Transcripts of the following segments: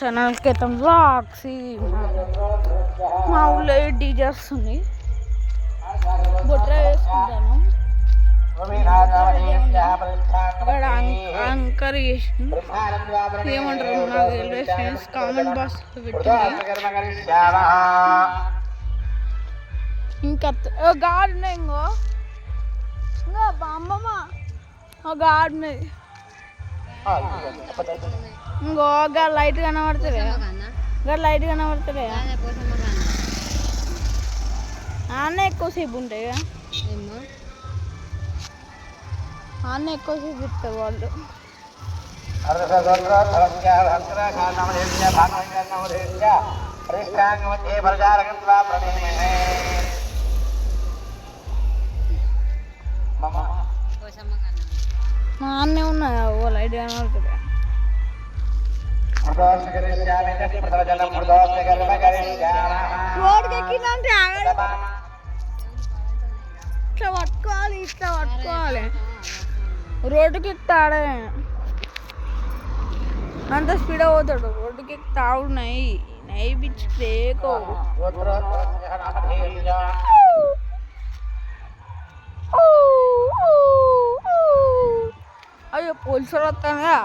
ఛానల్కి అయితే వ్లాగ్స్ మా ఊళ్ళో డీజే వస్తుంది. బొట్ర వేసుకుంటాను. అక్కడ యాంకర్ ఏమంటారు నాకు ఫ్రెండ్స్ కామెంట్ బాక్స్ పెట్టింది. ఇంకా గాడ్ ఉన్నాయి, ఇంకో అమ్మమ్మ గాడ్ ఉన్నాయి. ఇంకో లైట్ కనబడతలే, లైట్ కనబడతలే. అన్న ఎక్కువసేపు ఉంటాయి కదా, అన్న ఎక్కువసేపు ఇస్తారు వాళ్ళు. అన్నే ఉన్నాయా ఓ లైట్ కనబడుతుంది. రోడ్కి ఎక్కిందంటే ఇట్లా పట్టుకోవాలి, ఇట్లా పట్టుకోవాలి. రోడ్డుకి ఎక్కుతాడే అంత స్పీడ్ పోతాడు. రోడ్డుకి ఎక్కుతాడు నై బిచ్ బ్రేకో. అయ్యో పోలీసులు వస్తానుగా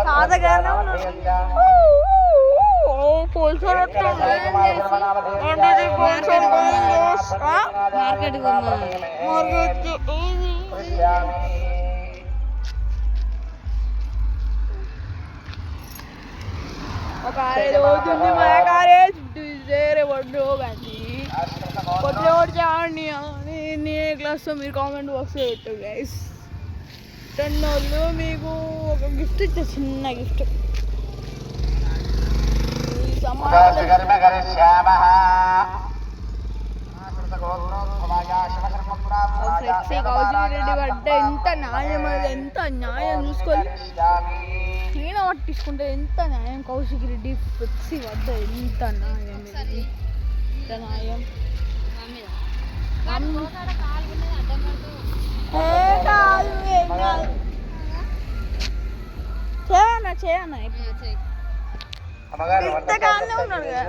తాతగానే పోలీసులు ఒక రోజుంది మా కారే వేరే వడ్డు కానీ కొద్ది ఒకటి చేయండి. నీ క్లాస్లో మీరు కామెంట్ బాక్స్లో పెట్టు గైస్. టెన్నోళ్ళు మీకు ఒక గిఫ్ట్ ఇచ్చా, చిన్న గిఫ్ట్. కౌశికిరెడ్డి పడ్డ ఎంత న్యాయం, అది ఎంత న్యాయం చూసుకోవాలి. నేను పట్టించుకుంటే ఎంత న్యాయం. కౌశికిరెడ్డి ఫ్లెక్సీ పడ్డ ఎంత న్యాయం, ఎంత న్యాయం. చేయనా ఇంతగానే ఉన్నాడు కదా.